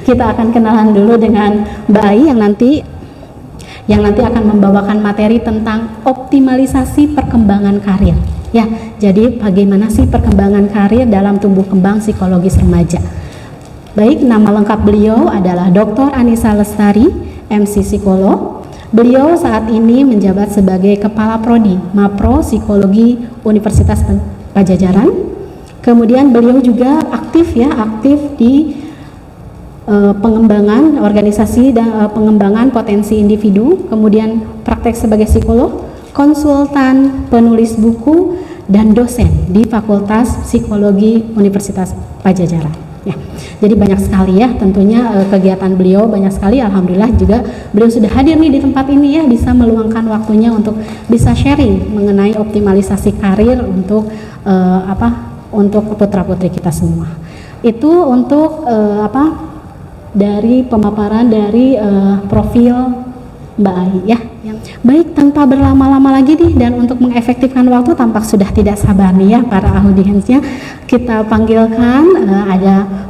Kita akan kenalan dulu dengan Mbak Ai yang nanti akan membawakan materi tentang optimalisasi perkembangan karir. Ya, jadi bagaimana sih perkembangan karir dalam tumbuh kembang psikologis remaja. Baik, nama lengkap beliau adalah Dr. Anissa Lestari, MC Psikolog. Beliau saat ini menjabat sebagai Kepala Prodi Mapro Psikologi Universitas Padjadjaran. Kemudian beliau juga aktif di pengembangan organisasi dan pengembangan potensi individu, kemudian praktek sebagai psikolog, konsultan, penulis buku, dan dosen di Fakultas Psikologi Universitas Padjadjaran. Ya, jadi banyak sekali ya tentunya kegiatan beliau banyak sekali. Alhamdulillah juga beliau sudah hadir nih di tempat ini ya, bisa meluangkan waktunya untuk bisa sharing mengenai optimalisasi karir untuk untuk putra-putri kita semua. Itu untuk dari pemaparan dari profil Mbak Ai ya. Baik, tanpa berlama-lama lagi nih dan untuk mengefektifkan waktu, tampak sudah tidak sabar nih ya para audiensnya. Kita panggilkan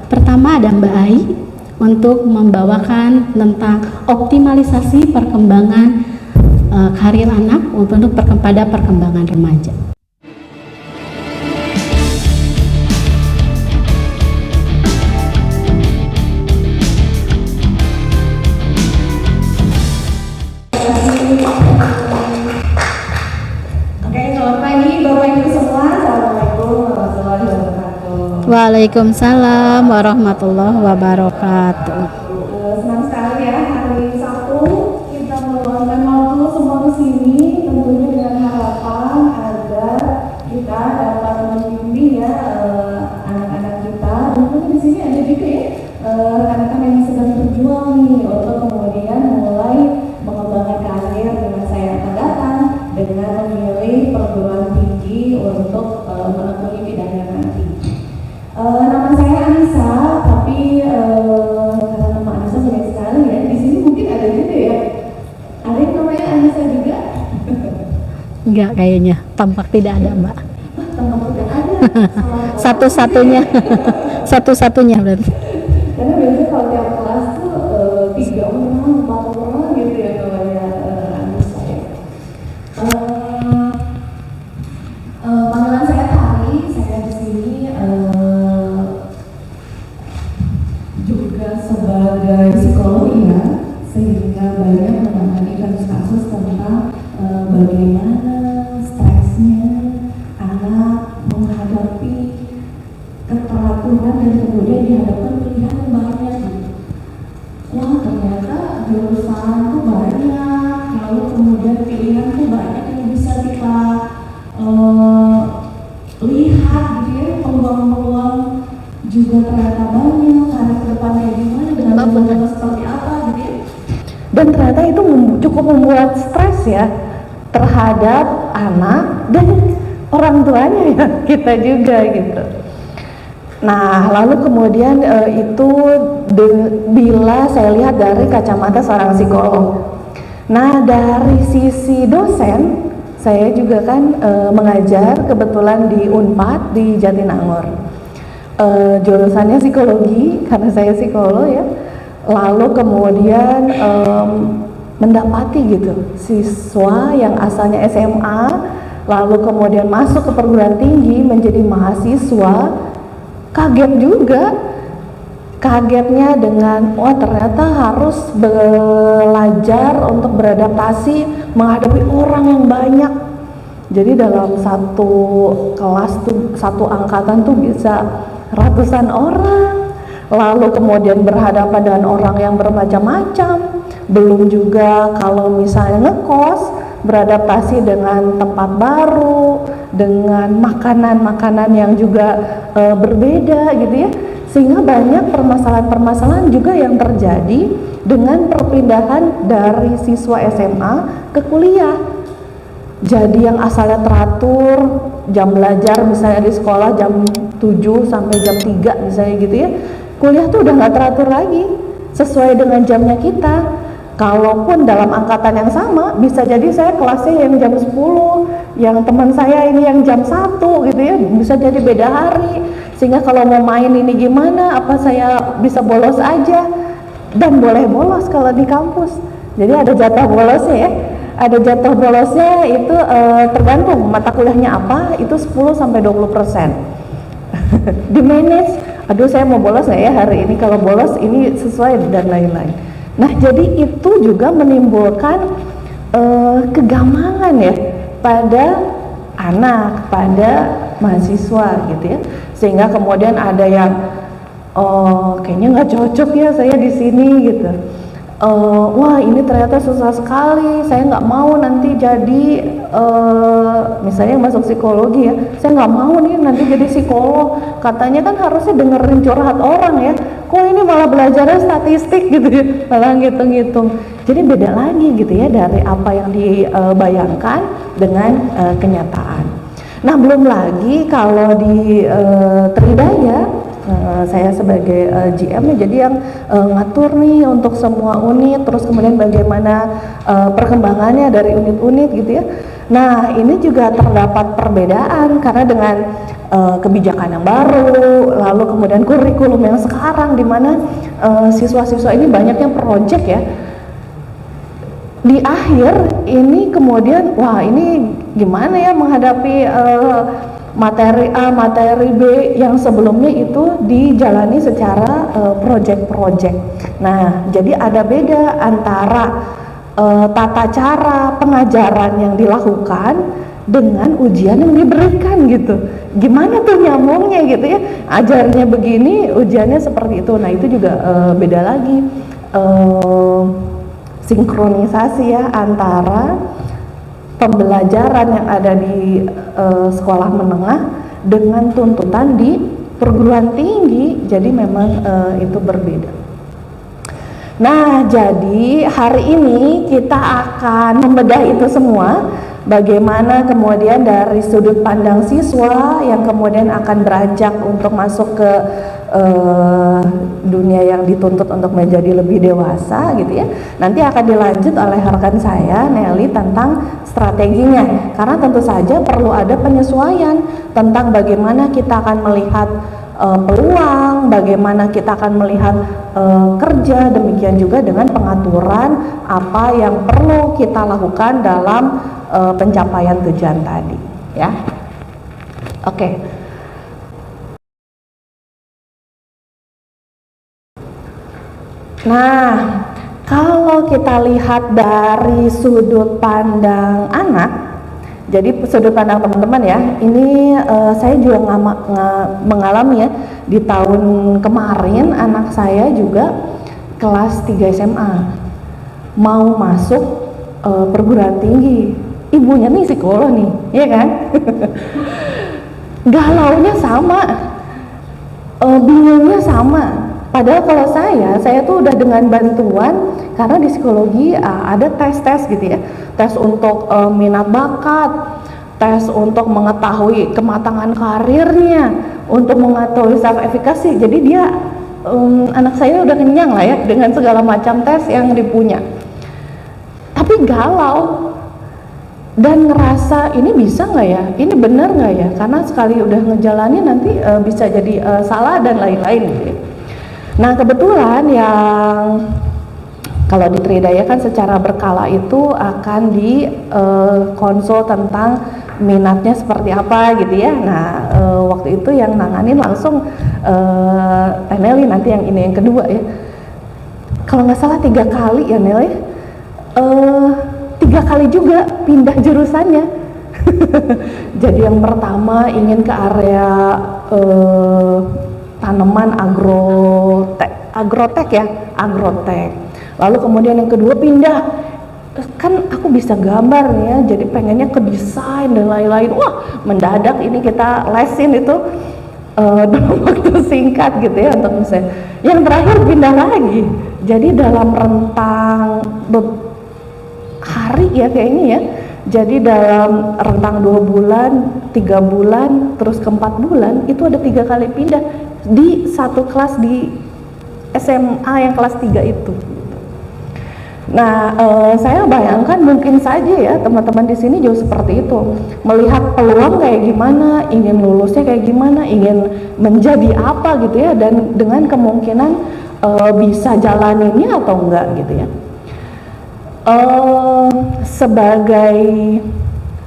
pertama ada Mbak Ai untuk membawakan tentang optimalisasi perkembangan karir anak untuk pada perkembangan remaja. Waalaikumsalam warahmatullahi wabarakatuh. Senang sekali ya hari Sabtu kita meluangkan waktu semua ke sini, tentunya dengan harapan agar kita dapat membimbing ya anak-anak kita. Tentunya di sini ada juga ya rekan-rekan yang sedang berjuang nih untuk kemudian mulai mengembangkan karir di masa yang akan datang dengan memilih perguruan tinggi untuk menekuni bidangnya nanti. Nama saya Anissa, tapi karena nama Anissa banyak sekali ya, di sini mungkin ada juga ya. Ada yang namanya Anissa juga? Enggak, kayaknya tampak tidak ada, Mbak. Tampak tidak ada. Satu-satunya berarti. Karena biasanya kalau tiap kelas tuh 3 orang, 4 orang gitu ya namanya Anissa ya. Panggilan saya Tari, saya di sini juga sebagai psikolog ya, sehingga banyak menangani kasus-kasus tentang bagaimana stresnya anak menghadapi keteraturan dan kemudian dihadapkan pilihan yang banyak. Wah, ternyata jurusan tuh banyak, lalu kemudian pilihan tuh banyak yang bisa kita lihat gitu ya, peluang-peluang juga ternyata banyak, karir ke depan kayak gimana, dengan seperti apa gitu ya. Dan ternyata itu cukup membuat stres ya terhadap anak dan orang tuanya ya, kita juga gitu. Nah, lalu kemudian bila saya lihat dari kacamata seorang psikolog. Nah, dari sisi dosen, saya juga kan mengajar kebetulan di Unpad di Jatinangor. Jurusannya psikologi karena saya psikolog ya. Lalu kemudian mendapati gitu siswa yang asalnya SMA lalu kemudian masuk ke perguruan tinggi menjadi mahasiswa, kaget juga. Kagetnya dengan ternyata harus belajar untuk beradaptasi menghadapi orang yang banyak. Jadi dalam satu kelas tuh, satu angkatan tuh bisa ratusan orang, lalu kemudian berhadapan dengan orang yang bermacam-macam. Belum juga kalau misalnya ngekos, beradaptasi dengan tempat baru, dengan makanan-makanan yang juga berbeda gitu ya. Sehingga banyak permasalahan-permasalahan juga yang terjadi dengan perpindahan dari siswa SMA ke kuliah. Jadi yang asalnya teratur, jam belajar misalnya di sekolah jam 7 sampai jam 3 misalnya gitu ya, kuliah tuh udah nggak teratur lagi sesuai dengan jamnya kita. Kalaupun dalam angkatan yang sama, bisa jadi saya kelasnya yang jam 10, yang teman saya ini yang jam 1 gitu ya, bisa jadi beda hari. Sehingga kalau mau main ini gimana, apa saya bisa bolos aja, dan boleh bolos kalau di kampus. Jadi ada jatah bolosnya ya. Ada jatah bolosnya itu tergantung mata kuliahnya apa, itu 10-20%. Di manage, aduh saya mau bolos nggak ya hari ini, kalau bolos ini sesuai dan lain-lain. Nah, jadi itu juga menimbulkan kegamangan ya pada anak, pada mahasiswa gitu ya. Sehingga kemudian ada yang kayaknya nggak cocok ya saya di sini gitu. Wah ini ternyata susah sekali, saya nggak mau nanti jadi misalnya masuk psikologi ya, saya nggak mau nih nanti jadi psikolog, katanya kan harusnya dengerin curhat orang ya, kok ini malah belajarnya statistik gitu ya, malah ngitung-ngitung. Jadi beda lagi gitu ya dari apa yang dibayangkan dengan kenyataan. Nah belum lagi kalau di Tridaya, saya sebagai GM jadi yang ngatur nih untuk semua unit, terus kemudian bagaimana perkembangannya dari unit-unit gitu ya. Nah ini juga terdapat perbedaan karena dengan kebijakan yang baru, lalu kemudian kurikulum yang sekarang di mana siswa-siswa ini banyak yang project ya. Di akhir ini kemudian wah ini gimana ya menghadapi materi A, materi B yang sebelumnya itu dijalani secara project-project. Nah, jadi ada beda antara tata cara pengajaran yang dilakukan dengan ujian yang diberikan gitu. Gimana tuh nyambungnya gitu ya? Ajarnya begini, ujiannya seperti itu. Nah, itu juga beda lagi. Sinkronisasi ya antara pembelajaran yang ada di sekolah menengah dengan tuntutan di perguruan tinggi, jadi memang itu berbeda. Nah, jadi hari ini kita akan membedah itu semua, bagaimana kemudian dari sudut pandang siswa yang kemudian akan beranjak untuk masuk ke dunia yang dituntut untuk menjadi lebih dewasa gitu ya. Nanti akan dilanjut oleh rekan saya Nelly tentang strateginya, karena tentu saja perlu ada penyesuaian tentang bagaimana kita akan melihat peluang, bagaimana kita akan melihat kerja, demikian juga dengan pengaturan apa yang perlu kita lakukan dalam pencapaian tujuan tadi ya. Oke. Nah, kalau kita lihat dari sudut pandang anak, jadi sudut pandang teman-teman ya, ini saya juga mengalami ya, di tahun kemarin anak saya juga kelas 3 SMA mau masuk perguruan tinggi, ibunya nih psikolog nih, ya kan? Galaunya sama, bingungnya sama. Padahal kalau saya tuh udah dengan bantuan, karena di psikologi ada tes-tes gitu ya, tes untuk minat bakat, tes untuk mengetahui kematangan karirnya, untuk mengetahui self efficacy. Jadi dia anak saya udah kenyang lah ya dengan segala macam tes yang dipunya, tapi galau dan ngerasa ini bisa nggak ya, ini benar nggak ya, karena sekali udah ngejalanin nanti bisa jadi salah dan lain-lain gitu ya. Nah kebetulan yang kalau di Tridaya kan secara berkala itu akan di konsul tentang minatnya seperti apa gitu ya. Nah waktu itu yang nanganin langsung Nelly, nanti yang ini yang kedua ya. Kalau nggak salah 3 kali ya Nelly, 3 kali juga pindah jurusannya. Jadi yang pertama ingin ke area tanaman agrotek ya, agrotek. Lalu kemudian yang kedua pindah, kan aku bisa gambar nih ya, jadi pengennya ke desain dan lain-lain. Wah mendadak ini kita lesin itu dalam waktu singkat gitu ya untuk misalnya. Yang terakhir pindah lagi, jadi dalam rentang hari ya kayaknya ya, jadi dalam rentang 2 bulan, 3 bulan, terus ke 4 bulan itu ada 3 kali pindah di satu kelas di SMA yang kelas 3 itu. Nah, saya bayangkan mungkin saja ya teman-teman di sini juga seperti itu, melihat peluang kayak gimana, ingin lulusnya kayak gimana, ingin menjadi apa gitu ya, dan dengan kemungkinan bisa jalaninnya atau enggak gitu ya.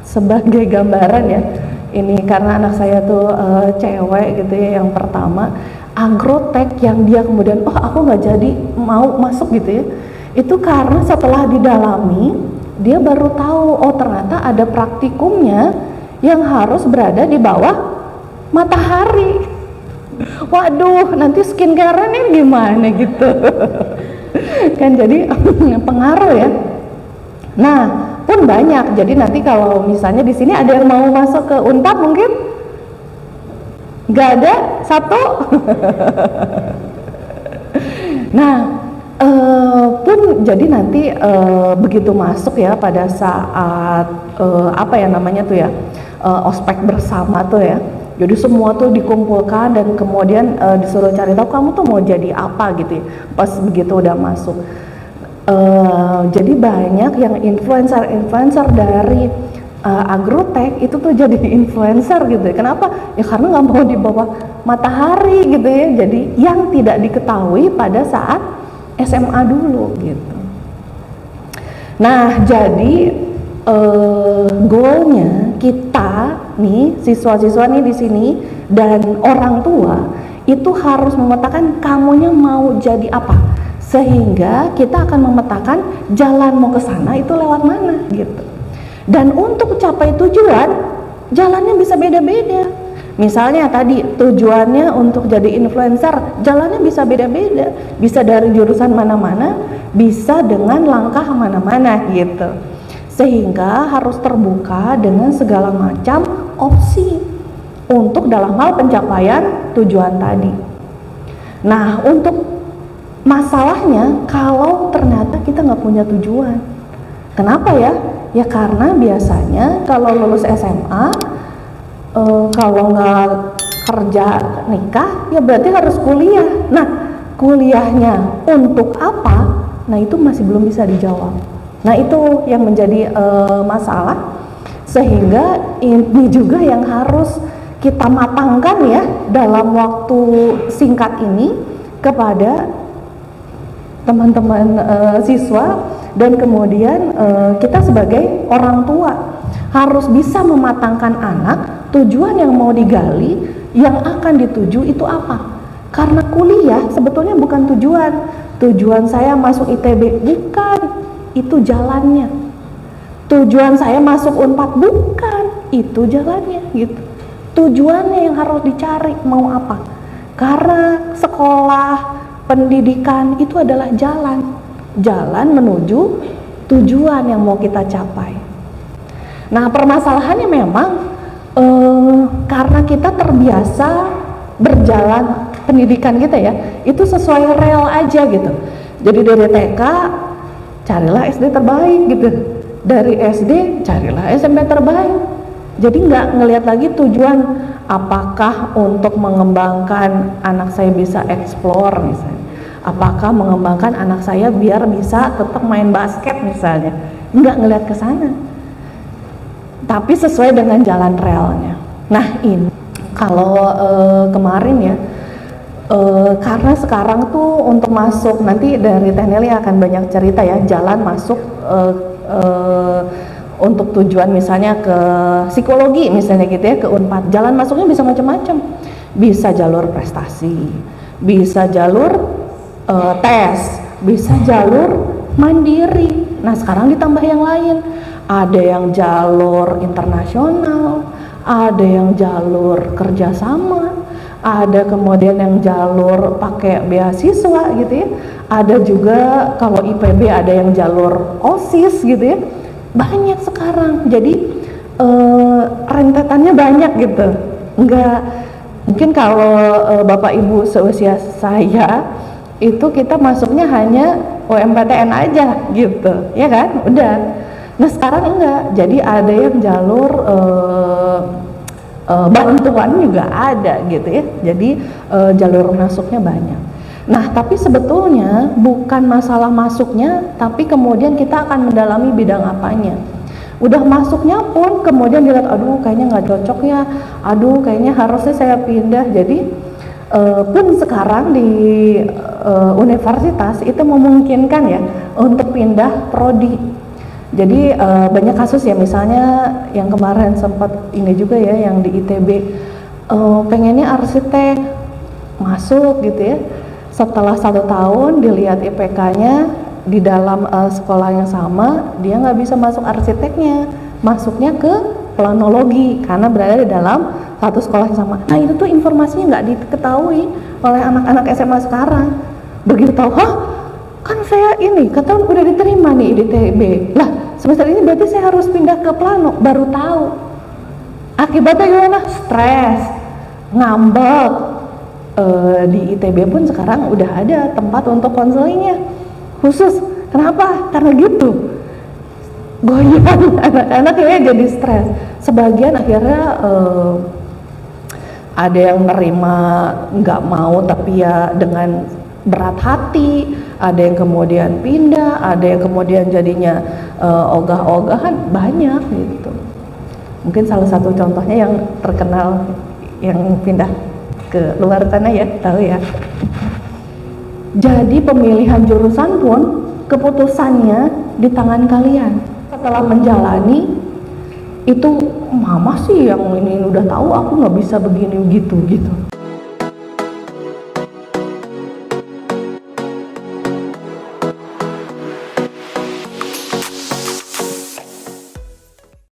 Sebagai gambaran ya, ini karena anak saya tuh cewek gitu ya, yang pertama agrotech yang dia kemudian aku nggak jadi mau masuk gitu ya, itu karena setelah didalami dia baru tahu ternyata ada praktikumnya yang harus berada di bawah matahari. Waduh, nanti skincare-nya gimana gitu. Kan jadi pengaruh ya. Nah, pun banyak. Jadi nanti kalau misalnya di sini ada yang mau masuk ke Unpad mungkin nggak ada satu. Nah, pun jadi nanti begitu masuk ya pada saat apa ya namanya tuh ya, ospek bersama tuh ya. Jadi semua tuh dikumpulkan dan kemudian disuruh cari tahu kamu tuh mau jadi apa gitu ya, pas begitu udah masuk. Jadi banyak yang influencer dari agrotech itu tuh jadi influencer gitu ya. Kenapa? Ya karena nggak mau di bawah matahari gitu ya. Jadi yang tidak diketahui pada saat SMA dulu gitu. Nah, jadi goalnya kita nih, siswa-siswa nih di sini dan orang tua itu harus memetakan kamunya mau jadi apa, sehingga kita akan memetakan jalan mau ke sana itu lewat mana gitu. Dan untuk capai tujuan, jalannya bisa beda-beda. Misalnya tadi tujuannya untuk jadi influencer, jalannya bisa beda-beda, bisa dari jurusan mana-mana, bisa dengan langkah mana-mana gitu. Sehingga harus terbuka dengan segala macam opsi untuk dalam hal pencapaian tujuan tadi. Nah, untuk masalahnya kalau ternyata kita nggak punya tujuan. Kenapa ya? Ya karena biasanya kalau lulus SMA, kalau nggak kerja nikah, ya berarti harus kuliah. Nah, kuliahnya untuk apa? Nah, itu masih belum bisa dijawab. Nah, itu yang menjadi masalah, sehingga ini juga yang harus kita matangkan ya dalam waktu singkat ini kepada teman-teman siswa, dan kemudian kita sebagai orang tua harus bisa mematangkan anak, tujuan yang mau digali, yang akan dituju itu apa. Karena kuliah sebetulnya bukan tujuan saya masuk ITB, bukan, itu jalannya. Tujuan saya masuk Unpad, bukan, itu jalannya gitu. Tujuannya yang harus dicari mau apa. Karena sekolah, pendidikan itu adalah jalan menuju tujuan yang mau kita capai. Nah, permasalahannya memang karena kita terbiasa berjalan pendidikan kita ya, itu sesuai rel aja gitu. Jadi dari TK carilah SD terbaik gitu, dari SD carilah SMP terbaik. Jadi nggak ngelihat lagi tujuan, apakah untuk mengembangkan anak saya bisa explore misalnya, apakah mengembangkan anak saya biar bisa tetap main basket misalnya. Nggak ngelihat ke sana, tapi sesuai dengan jalan relnya. Nah, ini kalau kemarin ya, karena sekarang tuh untuk masuk, nanti dari Teh Nelly akan banyak cerita ya, jalan masuk untuk tujuan misalnya ke psikologi misalnya gitu ya, ke Unpad, jalan masuknya bisa macam-macam, bisa jalur prestasi, bisa jalur tes, bisa jalur mandiri. Nah, sekarang ditambah yang lain, ada yang jalur internasional, ada yang jalur kerjasama, ada kemudian yang jalur pakai beasiswa gitu ya, ada juga kalau IPB ada yang jalur OSIS gitu ya, banyak sekarang. Jadi rentetannya banyak gitu. Enggak, mungkin kalau Bapak Ibu seusia saya itu kita masuknya hanya UMPTN aja gitu ya kan, udah. Nah, sekarang enggak, jadi ada yang jalur bantuan juga ada gitu ya, jadi jalur masuknya banyak. Nah, tapi sebetulnya bukan masalah masuknya, tapi kemudian kita akan mendalami bidang apanya. Udah masuknya pun kemudian dilihat, aduh kayaknya nggak cocok ya, aduh kayaknya harusnya saya pindah. Jadi pun sekarang di universitas itu memungkinkan ya untuk pindah prodi. Jadi banyak kasus ya, misalnya yang kemarin sempat ini juga ya, yang di ITB pengennya arsitek masuk gitu ya. Setelah 1 tahun dilihat IPK-nya di dalam sekolah yang sama, dia nggak bisa masuk arsiteknya, masuknya ke planologi karena berada di dalam satu sekolah yang sama. Nah itu tuh informasinya nggak diketahui oleh anak-anak SMA sekarang. Begitu tahu, hah kan saya ini kata udah diterima nih di ITB, lah semester ini berarti saya harus pindah ke plano. Baru tahu akibatnya gimana? Stres, ngambek. Di ITB pun sekarang udah ada tempat untuk konselingnya khusus. Kenapa? Karena gitu goyang anak-anaknya jadi stres. Sebagian akhirnya ada yang nerima nggak mau tapi ya dengan berat hati, ada yang kemudian pindah, ada yang kemudian jadinya ogah-ogahan, banyak gitu. Mungkin salah satu contohnya yang terkenal yang pindah ke luar sana ya, tahu ya. Jadi pemilihan jurusan pun keputusannya di tangan kalian. Setelah menjalani itu, mama sih yang ini udah tahu, aku nggak bisa begini gitu.